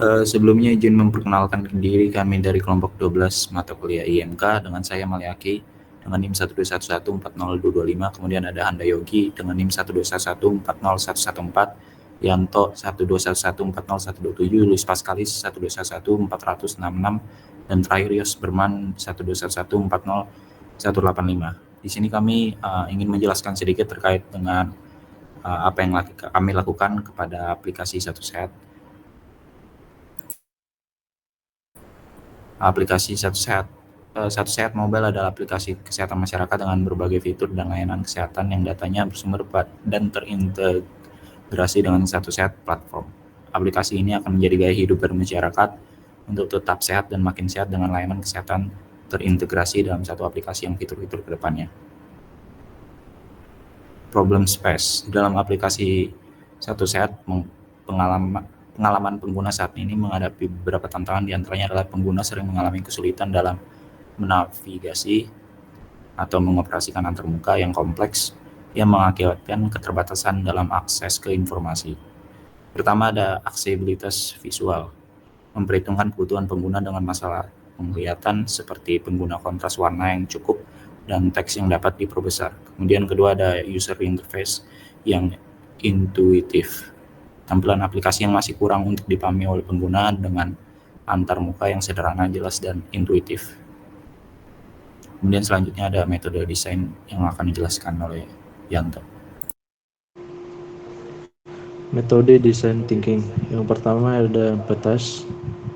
Sebelumnya izin memperkenalkan diri kami dari kelompok 12 mata kuliah IMK dengan saya Maliaki dengan NIM 121140225, kemudian ada Handa Yogi dengan NIM 121140114, Yanto 121140127, Luis Pascalis 1211466, dan terakhir Yos Berman 121140185. Di sini kami ingin menjelaskan sedikit terkait dengan apa yang kami lakukan kepada aplikasi Satu Sehat. Aplikasi Satu Sehat Mobile adalah aplikasi kesehatan masyarakat dengan berbagai fitur dan layanan kesehatan yang datanya bersumber dan terintegrasi dengan Satu Sehat platform. Aplikasi ini akan menjadi gaya hidup bermasyarakat untuk tetap sehat dan makin sehat dengan layanan kesehatan terintegrasi dalam satu aplikasi yang fitur-fitur ke depannya. Problem space. Dalam aplikasi Satu Sehat, pengalaman pengguna saat ini menghadapi beberapa tantangan, diantaranya adalah pengguna sering mengalami kesulitan dalam menavigasi atau mengoperasikan antarmuka yang kompleks yang mengakibatkan keterbatasan dalam akses ke informasi. Pertama, ada aksesibilitas visual, memperhitungkan kebutuhan pengguna dengan masalah penglihatan seperti pengguna kontras warna yang cukup dan teks yang dapat diperbesar. Kemudian kedua, ada user interface yang intuitif, tampilan aplikasi yang masih kurang untuk dipahami oleh pengguna dengan antarmuka yang sederhana, jelas, dan intuitif. Kemudian selanjutnya ada metode desain yang akan dijelaskan oleh Yanto. Metode design thinking. Yang pertama ada empathize.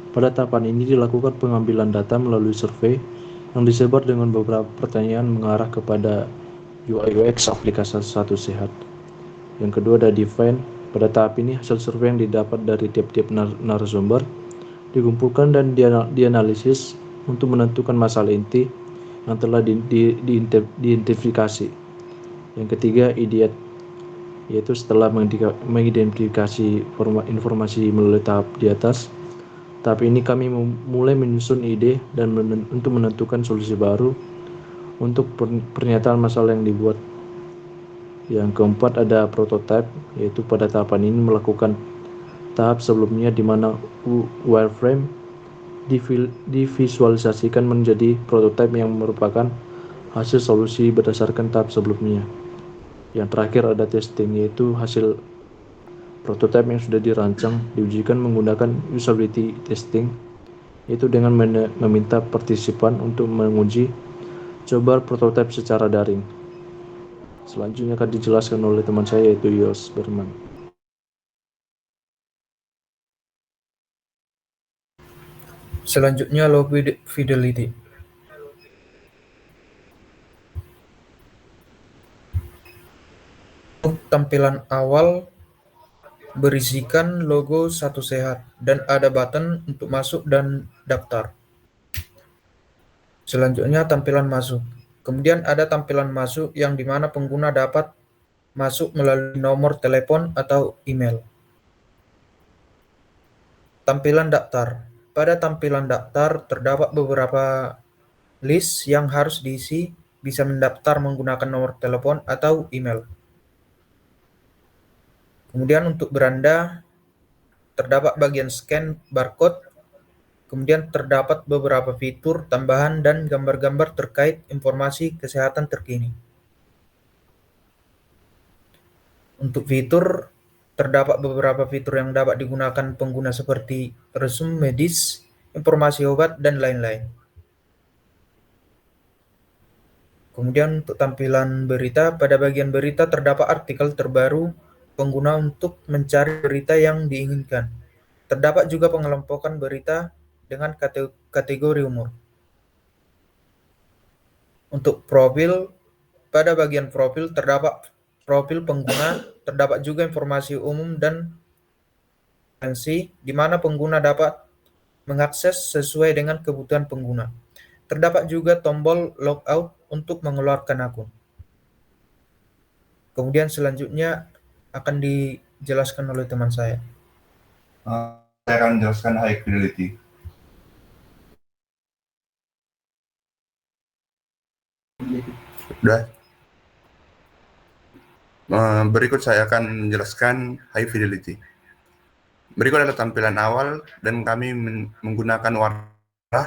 Pada tahapan ini dilakukan pengambilan data melalui survei yang disebar dengan beberapa pertanyaan mengarah kepada UI UX aplikasi Satu Sehat. Yang kedua ada define. Pada tahap ini hasil survei yang didapat dari tiap-tiap narasumber dikumpulkan dan dianalisis untuk menentukan masalah inti yang telah diidentifikasi. Yang ketiga ideate, yaitu setelah mengidentifikasi informasi melalui tahap di atas. Tahap ini kami mulai menyusun ide dan untuk menentukan solusi baru untuk pernyataan masalah yang dibuat. Yang keempat ada prototype, yaitu pada tahapan ini melakukan tahap sebelumnya di mana wireframe divisualisasikan menjadi prototype yang merupakan hasil solusi berdasarkan tahap sebelumnya. Yang terakhir ada testing, yaitu hasil prototype yang sudah dirancang diujikan menggunakan usability testing, yaitu dengan meminta partisipan untuk menguji coba prototype secara daring. Selanjutnya akan dijelaskan oleh teman saya, yaitu Yos Berman. Selanjutnya low fidelity. Untuk tampilan awal berisikan logo Satu Sehat dan ada button untuk masuk dan daftar. Selanjutnya tampilan masuk. Kemudian ada tampilan masuk yang dimana pengguna dapat masuk melalui nomor telepon atau email. Tampilan daftar. Pada tampilan daftar terdapat beberapa list yang harus diisi, bisa mendaftar menggunakan nomor telepon atau email. Kemudian untuk beranda, terdapat bagian scan barcode, kemudian terdapat beberapa fitur tambahan dan gambar-gambar terkait informasi kesehatan terkini. Untuk fitur, terdapat beberapa fitur yang dapat digunakan pengguna seperti resume medis, informasi obat, dan lain-lain. Kemudian untuk tampilan berita, pada bagian berita terdapat artikel terbaru pengguna untuk mencari berita yang diinginkan. Terdapat juga pengelompokan berita dengan kategori umur. Untuk profil, pada bagian profil terdapat profil pengguna, terdapat juga informasi umum dan preferensi di mana pengguna dapat mengakses sesuai dengan kebutuhan pengguna. Terdapat juga tombol logout untuk mengeluarkan akun. Kemudian selanjutnya akan dijelaskan oleh teman saya. Saya akan menjelaskan high fidelity. Udah. Berikut saya akan menjelaskan high fidelity. Berikut adalah tampilan awal dan kami menggunakan warna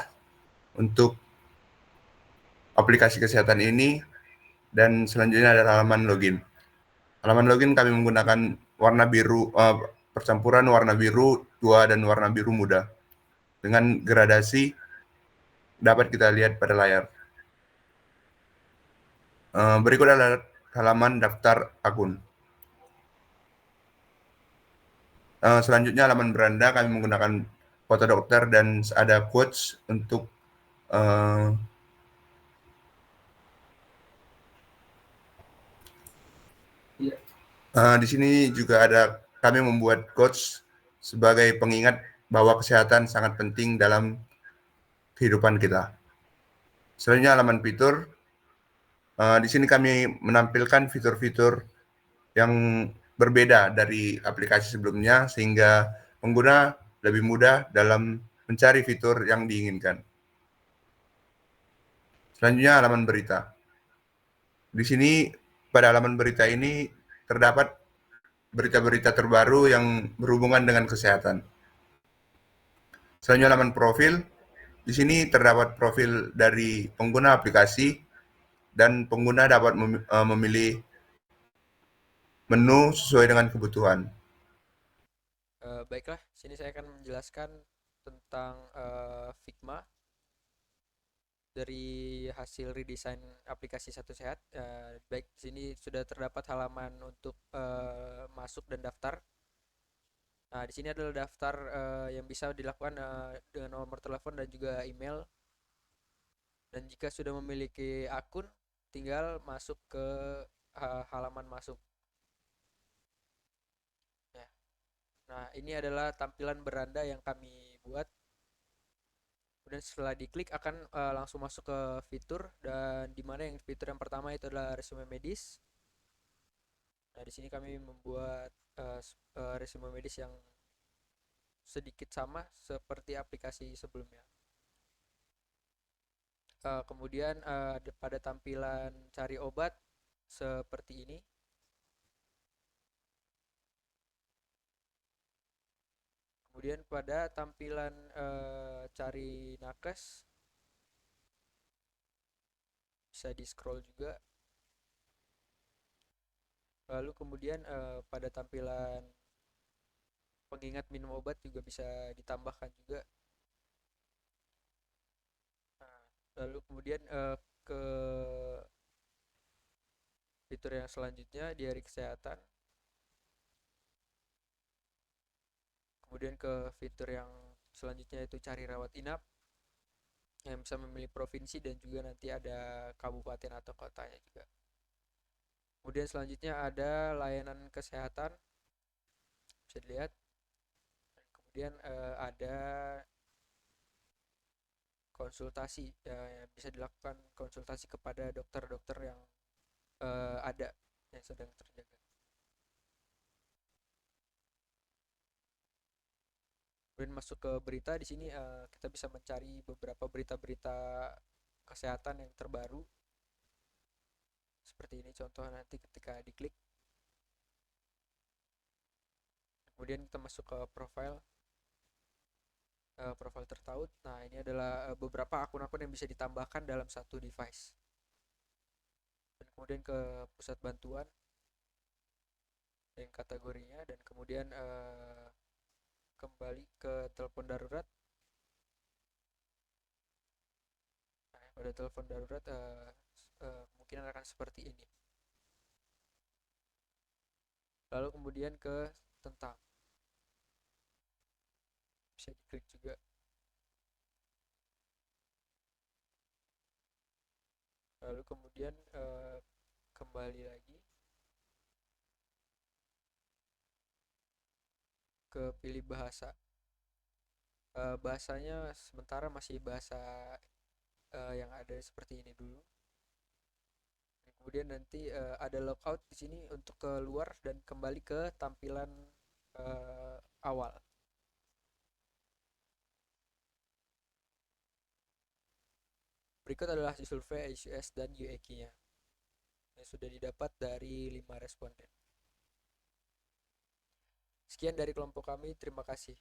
untuk aplikasi kesehatan ini, dan selanjutnya adalah halaman login. Halaman login kami menggunakan warna biru, percampuran warna biru tua dan warna biru muda dengan gradasi dapat kita lihat pada layar. Berikut adalah halaman daftar akun. Selanjutnya halaman beranda kami menggunakan foto dokter dan ada quotes untuk di sini juga ada kami membuat quotes sebagai pengingat bahwa kesehatan sangat penting dalam kehidupan kita. Selanjutnya halaman fitur. Di sini kami menampilkan fitur-fitur yang berbeda dari aplikasi sebelumnya sehingga pengguna lebih mudah dalam mencari fitur yang diinginkan. Selanjutnya halaman berita. Di sini pada halaman berita ini terdapat berita-berita terbaru yang berhubungan dengan kesehatan. Selanjutnya halaman profil. Di sini terdapat profil dari pengguna aplikasi dan pengguna dapat memilih menu sesuai dengan kebutuhan. Baiklah, sini saya akan menjelaskan tentang Figma dari hasil redesign aplikasi Satu Sehat. Baik, di sini sudah terdapat halaman untuk masuk dan daftar. Nah, di sini adalah daftar yang bisa dilakukan dengan nomor telepon dan juga email. Dan jika sudah memiliki akun, tinggal masuk ke halaman masuk. Ya. Nah, ini adalah tampilan beranda yang kami buat. Kemudian setelah diklik akan langsung masuk ke fitur, dan dimana yang fitur yang pertama itu adalah resume medis. Nah, di sini kami membuat resume medis yang sedikit sama seperti aplikasi sebelumnya. Kemudian pada tampilan cari obat seperti ini. Kemudian pada tampilan cari nakes bisa di scroll juga. Lalu kemudian pada tampilan pengingat minum obat juga bisa ditambahkan juga. Nah, lalu kemudian ke fitur yang selanjutnya di hari kesehatan. Kemudian ke fitur yang selanjutnya itu cari rawat inap, yang bisa memilih provinsi dan juga nanti ada kabupaten atau kotanya juga. Kemudian selanjutnya ada layanan kesehatan, bisa dilihat. Dan kemudian ada konsultasi, bisa dilakukan konsultasi kepada dokter-dokter yang ada yang sedang terjaga. Kemudian masuk ke berita, di sini kita bisa mencari beberapa berita-berita kesehatan yang terbaru. Seperti ini contoh nanti ketika diklik. Kemudian kita masuk ke profil tertaut. Nah, ini adalah beberapa akun-akun yang bisa ditambahkan dalam satu device. Dan kemudian ke pusat bantuan dan kategorinya, dan kemudian kembali ke telepon darurat. Nah, pada telepon darurat kemungkinan akan seperti ini. Lalu kemudian ke tentang, bisa diklik juga. Lalu kemudian kembali lagi ke pilih bahasa. Bahasanya sementara masih bahasa yang ada seperti ini dulu. Kemudian nanti ada logout di sini untuk keluar dan kembali ke tampilan awal. Berikut adalah hasil survei ICS dan UEK-nya yang sudah didapat dari 5 responden. Sekian dari kelompok kami, terima kasih.